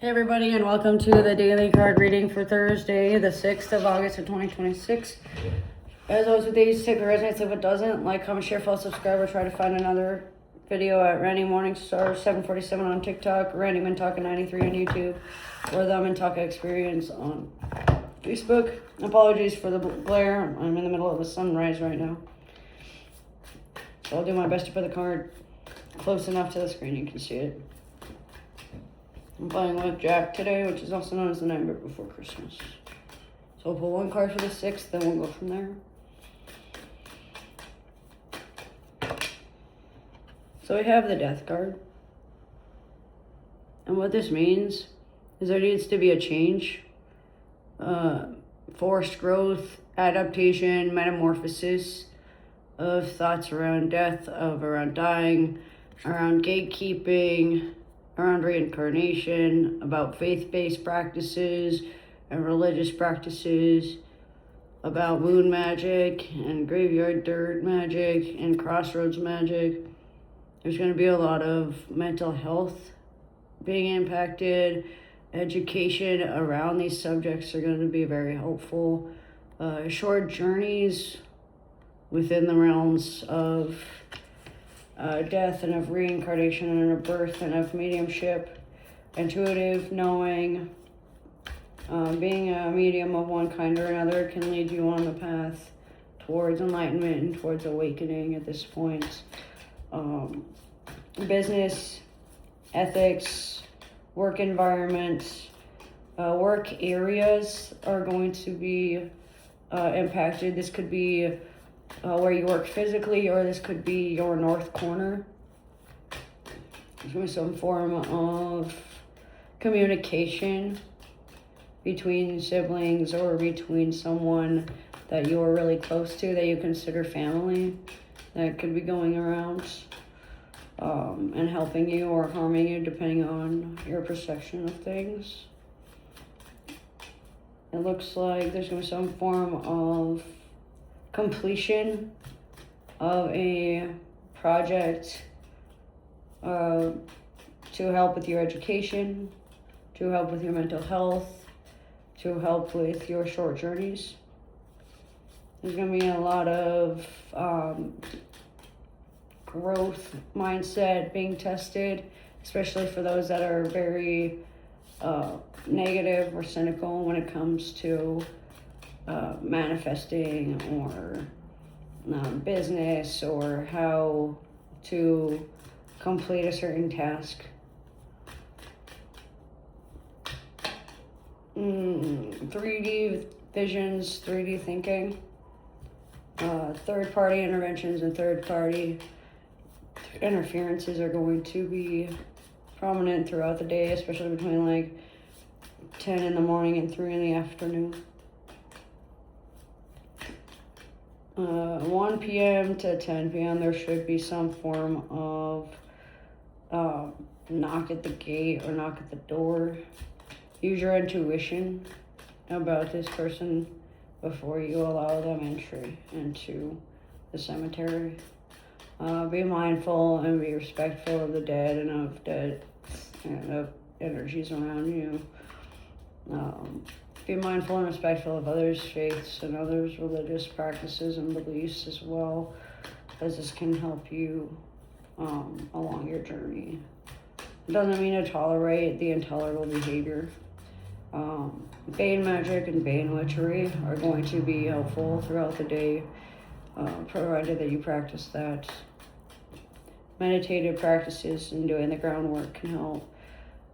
Hey everybody, and welcome to the daily card reading for Thursday, the 6th of August of 2026. As always with these, take the resonates. If it doesn't, like, comment, share, follow, subscribe, or try to find another video at Randy Morningstar 747 on TikTok, Randy Mintalk 93 on YouTube, or the Mintalk Experience on Facebook. Apologies for the glare. I'm in the middle of the sunrise right now. So I'll do my best to put the card close enough to the screen you can see it. I'm playing with Jack today, which is also known as the Nightmare Before Christmas. So I'll pull one card for the 6th, then we'll go from there. So we have the Death card. And what this means is there needs to be a change. Forced growth, adaptation, metamorphosis of thoughts around death, around dying, around gatekeeping, around reincarnation, about faith-based practices and religious practices, about moon magic and graveyard dirt magic and crossroads magic. There's going to be a lot of mental health being impacted. Education around these subjects are going to be very helpful. Short journeys within the realms of death and of reincarnation and of birth and of mediumship, intuitive knowing, being a medium of one kind or another can lead you on the path towards enlightenment and towards awakening at this point. Business, ethics, work environment, work areas are going to be impacted. This could be where you work physically, or this could be your north corner. There's going to be some form of communication between siblings or between someone that you are really close to, that you consider family, that could be going around and helping you or harming you depending on your perception of things. It looks like there's going to be some form of completion of a project to help with your education, to help with your mental health, to help with your short journeys. There's going to be a lot of growth mindset being tested, especially for those that are very negative or cynical when it comes to manifesting or business or how to complete a certain task. 3D visions, 3D thinking, third-party interventions and third-party interferences are going to be prominent throughout the day, especially between like 10 in the morning and 3 in the afternoon. 1 p.m. to 10 p.m. there should be some form of knock at the gate or knock at the door. Use your intuition about this person before you allow them entry into the cemetery. Be mindful and be respectful of the dead and of energies around you. Be mindful and respectful of others' faiths and others' religious practices and beliefs as well, as this can help you along your journey. It doesn't mean to tolerate the intolerable behavior. Bane magic and Bane witchery are going to be helpful throughout the day, provided that you practice that. Meditative practices and doing the groundwork can help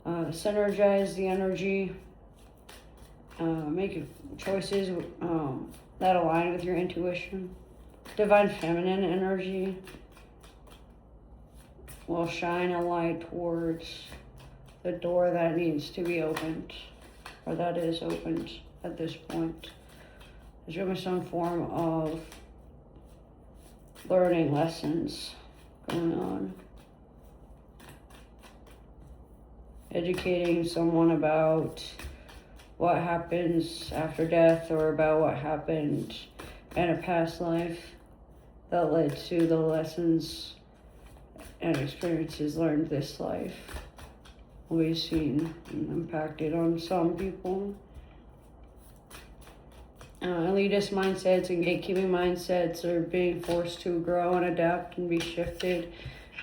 synergize the energy. Make choices that align with your intuition. Divine feminine energy will shine a light towards the door that needs to be opened, or that is opened at this point. There's going to be some form of learning lessons going on. Educating someone about what happens after death, or about what happened in a past life that led to the lessons and experiences learned this life. will be seen and impacted on some people. Elitist mindsets and gatekeeping mindsets are being forced to grow and adapt and be shifted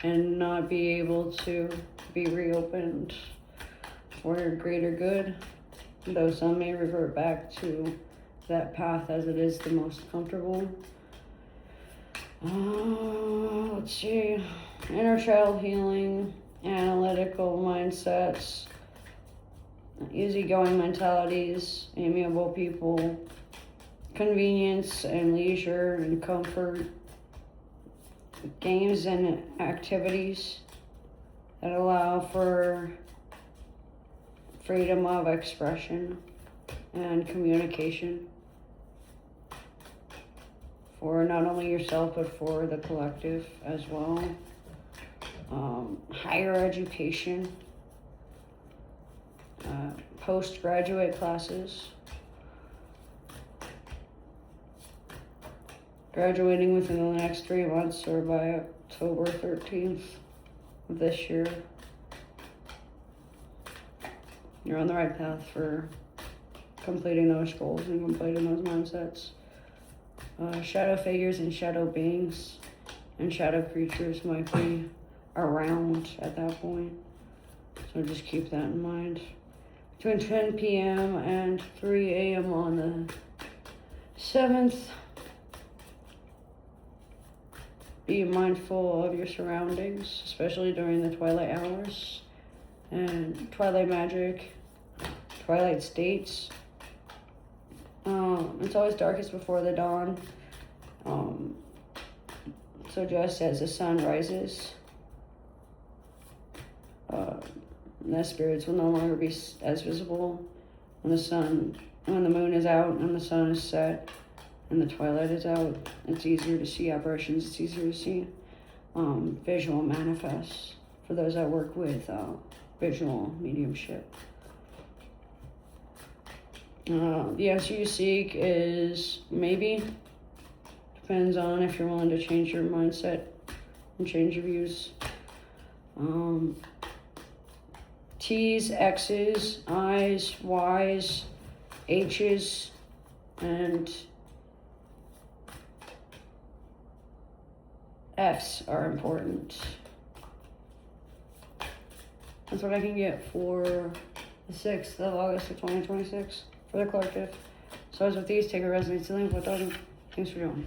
and not be able to be reopened for greater good, though some may revert back to that path as it is the most comfortable. Let's see. Inner child healing, analytical mindsets, easygoing mentalities, amiable people, convenience and leisure and comfort, games and activities that allow for freedom of expression and communication for not only yourself but for the collective as well. Higher education, postgraduate classes, graduating within the next 3 months or by October 13th of this year. You're on the right path for completing those goals and completing those mindsets. Shadow figures and shadow beings and shadow creatures might be around at that point. So just keep that in mind. Between 10 p.m. and 3 a.m. on the 7th, be mindful of your surroundings, especially during the twilight hours and twilight magic, twilight states. It's always darkest before the dawn. So just as the sun rises, the spirits will no longer be as visible. When the moon is out and the sun is set and the twilight is out, it's easier to see apparitions. It's easier to see visual manifests for those that work with visual mediumship. The answer you seek is maybe. Depends on if you're willing to change your mindset and change your views. T's, X's, I's, Y's, H's, and F's are important. That's what I can get for the 6th of August of 2026 for the collective. So as with these, take a resonance link. What doesn't? Thanks for doing.